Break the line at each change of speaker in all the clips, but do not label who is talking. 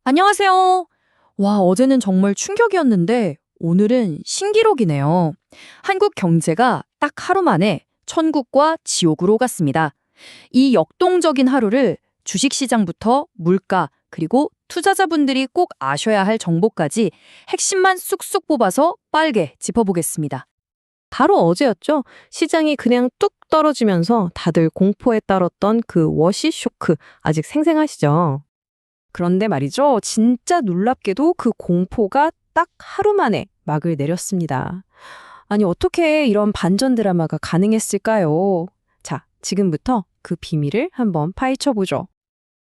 안녕하세요. 와, 어제는 정말 충격이었는데 오늘은 신기록이네요. 한국 경제가 딱 하루 만에 천국과 지옥으로 갔습니다. 이 역동적인 하루를 주식시장부터 물가, 그리고 투자자분들이 꼭 아셔야 할 정보까지 핵심만 쑥쑥 뽑아서 빠르게 짚어보겠습니다.
바로 어제였죠. 시장이 그냥 뚝 떨어지면서 다들 공포에 떨었던 그 워시 쇼크 아직 생생하시죠? 그런데 말이죠. 진짜 놀랍게도 그 공포가 딱 하루 만에 막을 내렸습니다. 아니, 어떻게 이런 반전 드라마가 가능했을까요? 자, 지금부터 그 비밀을 한번 파헤쳐 보죠.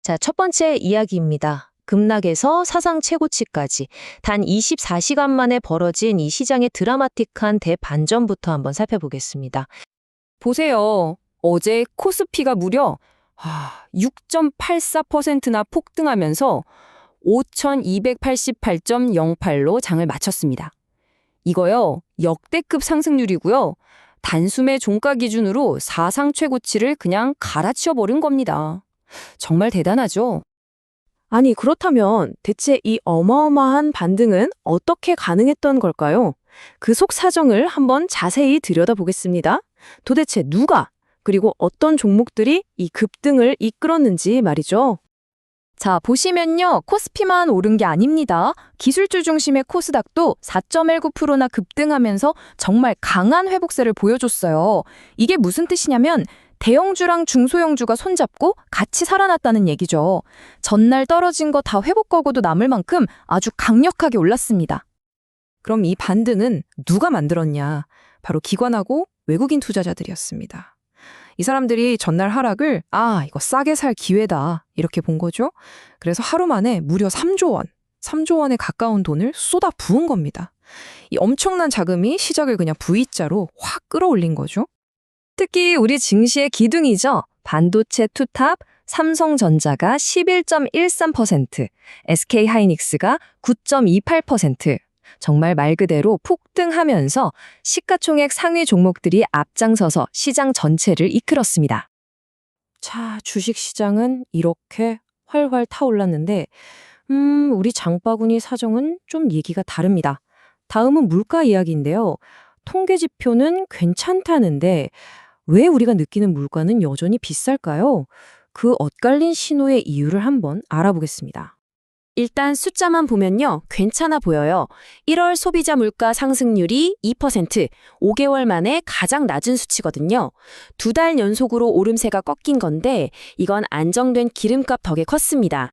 자, 첫 번째 이야기입니다. 급락에서 사상 최고치까지 단 24시간 만에 벌어진 이 시장의 드라마틱한 대반전부터 한번 살펴보겠습니다.
보세요. 어제 코스피가 무려 6.84%나 폭등하면서 5,288.08로 장을 마쳤습니다. 이거요, 역대급 상승률이고요. 단숨에 종가 기준으로 사상 최고치를 그냥 갈아치워 버린 겁니다. 정말 대단하죠? 아니, 그렇다면 대체 이 어마어마한 반등은 어떻게 가능했던 걸까요? 그 속 사정을 한번 자세히 들여다보겠습니다. 도대체 누가, 그리고 어떤 종목들이 이 급등을 이끌었는지 말이죠.
자, 보시면요. 코스피만 오른 게 아닙니다. 기술주 중심의 코스닥도 4.19%나 급등하면서 정말 강한 회복세를 보여줬어요. 이게 무슨 뜻이냐면 대형주랑 중소형주가 손잡고 같이 살아났다는 얘기죠. 전날 떨어진 거 다 회복하고도 남을 만큼 아주 강력하게 올랐습니다.
그럼 이 반등은 누가 만들었냐? 바로 기관하고 외국인 투자자들이었습니다. 이 사람들이 전날 하락을 이거 싸게 살 기회다 이렇게 본 거죠. 그래서 하루 만에 무려 3조 원, 3조 원에 가까운 돈을 쏟아 부은 겁니다. 이 엄청난 자금이 시작을 그냥 V자로 확 끌어올린 거죠.
특히 우리 증시의 기둥이죠. 반도체 투탑 삼성전자가 11.13%, SK하이닉스가 9.28%. 정말 말 그대로 폭등하면서 시가총액 상위 종목들이 앞장서서 시장 전체를 이끌었습니다.
자, 주식시장은 이렇게 활활 타올랐는데 우리 장바구니 사정은 좀 얘기가 다릅니다. 다음은 물가 이야기인데요. 통계 지표는 괜찮다는데 왜 우리가 느끼는 물가는 여전히 비쌀까요? 그 엇갈린 신호의 이유를 한번 알아보겠습니다.
일단 숫자만 보면요, 괜찮아 보여요. 1월 소비자 물가 상승률이 2%, 5개월 만에 가장 낮은 수치거든요. 2달 연속으로 오름세가 꺾인 건데 이건 안정된 기름값 덕에 컸습니다.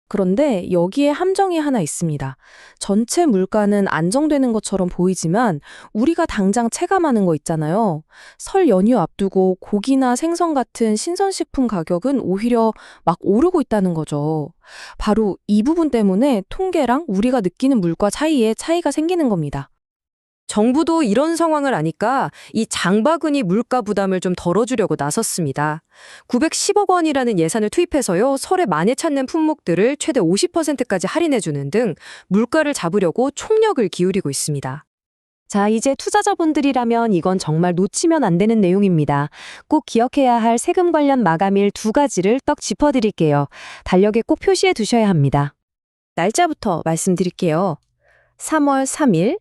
그런데 여기에 함정이 하나 있습니다. 전체 물가는 안정되는 것처럼 보이지만 우리가 당장 체감하는 거 있잖아요. 설 연휴 앞두고 고기나 생선 같은 신선식품 가격은 오히려 막 오르고 있다는 거죠. 바로 이 부분 때문에 통계랑 우리가 느끼는 물가 차이에 차이가 생기는 겁니다. 정부도 이런 상황을 아니까 이 장바구니 물가 부담을 좀 덜어주려고 나섰습니다. 910억 원이라는 예산을 투입해서요, 설에 많이 찾는 품목들을 최대 50%까지 할인해주는 등 물가를 잡으려고 총력을 기울이고 있습니다.
자, 이제 투자자분들이라면 이건 정말 놓치면 안 되는 내용입니다. 꼭 기억해야 할 세금 관련 마감일 2가지를 떡 짚어드릴게요. 달력에 꼭 표시해 두셔야 합니다.
날짜부터 말씀드릴게요. 3월 3일,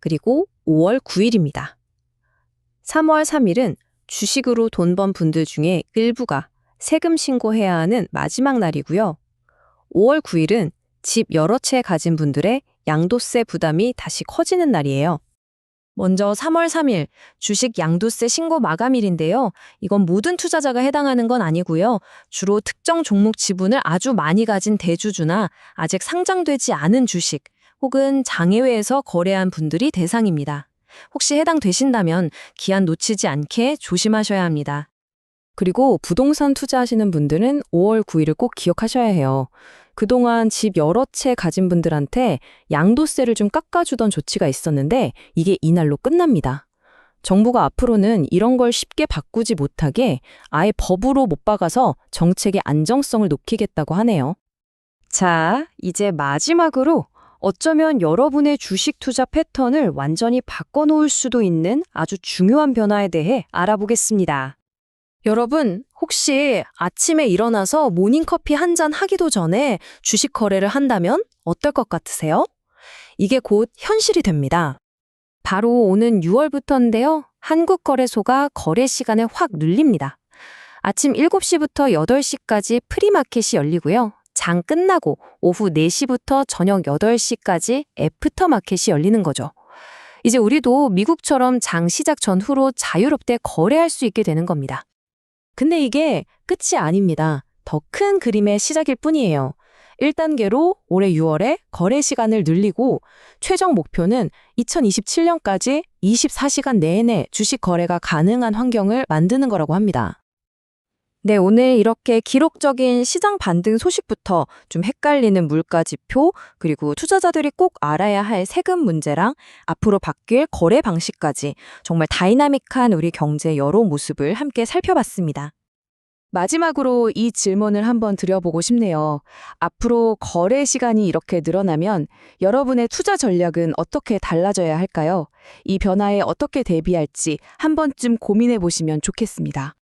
그리고 5월 9일입니다. 3월 3일은 주식으로 돈 번 분들 중에 일부가 세금 신고해야 하는 마지막 날이고요. 5월 9일은 집 여러 채 가진 분들의 양도세 부담이 다시 커지는 날이에요. 먼저 3월 3일 주식 양도세 신고 마감일인데요. 이건 모든 투자자가 해당하는 건 아니고요. 주로 특정 종목 지분을 아주 많이 가진 대주주나 아직 상장되지 않은 주식, 혹은 장외회에서 거래한 분들이 대상입니다. 혹시 해당되신다면 기한 놓치지 않게 조심하셔야 합니다. 그리고 부동산 투자하시는 분들은 5월 9일을 꼭 기억하셔야 해요. 그동안 집 여러 채 가진 분들한테 양도세를 좀 깎아주던 조치가 있었는데 이게 이날로 끝납니다. 정부가 앞으로는 이런 걸 쉽게 바꾸지 못하게 아예 법으로 못 박아서 정책의 안정성을 높이겠다고 하네요. 자, 이제 마지막으로 어쩌면 여러분의 주식 투자 패턴을 완전히 바꿔놓을 수도 있는 아주 중요한 변화에 대해 알아보겠습니다. 여러분, 혹시 아침에 일어나서 모닝커피 한 잔 하기도 전에 주식 거래를 한다면 어떨 것 같으세요? 이게 곧 현실이 됩니다. 바로 오는 6월부터인데요. 한국거래소가 거래 시간을 확 늘립니다. 아침 7시부터 8시까지 프리마켓이 열리고요. 장 끝나고 오후 4시부터 저녁 8시까지 애프터마켓이 열리는 거죠. 이제 우리도 미국처럼 장 시작 전후로 자유롭게 거래할 수 있게 되는 겁니다. 근데 이게 끝이 아닙니다. 더 큰 그림의 시작일 뿐이에요. 1단계로 올해 6월에 거래 시간을 늘리고 최종 목표는 2027년까지 24시간 내내 주식 거래가 가능한 환경을 만드는 거라고 합니다.
네, 오늘 이렇게 기록적인 시장 반등 소식부터 좀 헷갈리는 물가 지표, 그리고 투자자들이 꼭 알아야 할 세금 문제랑 앞으로 바뀔 거래 방식까지 정말 다이나믹한 우리 경제 여러 모습을 함께 살펴봤습니다.
마지막으로 이 질문을 한번 드려보고 싶네요. 앞으로 거래 시간이 이렇게 늘어나면 여러분의 투자 전략은 어떻게 달라져야 할까요? 이 변화에 어떻게 대비할지 한 번쯤 고민해 보시면 좋겠습니다.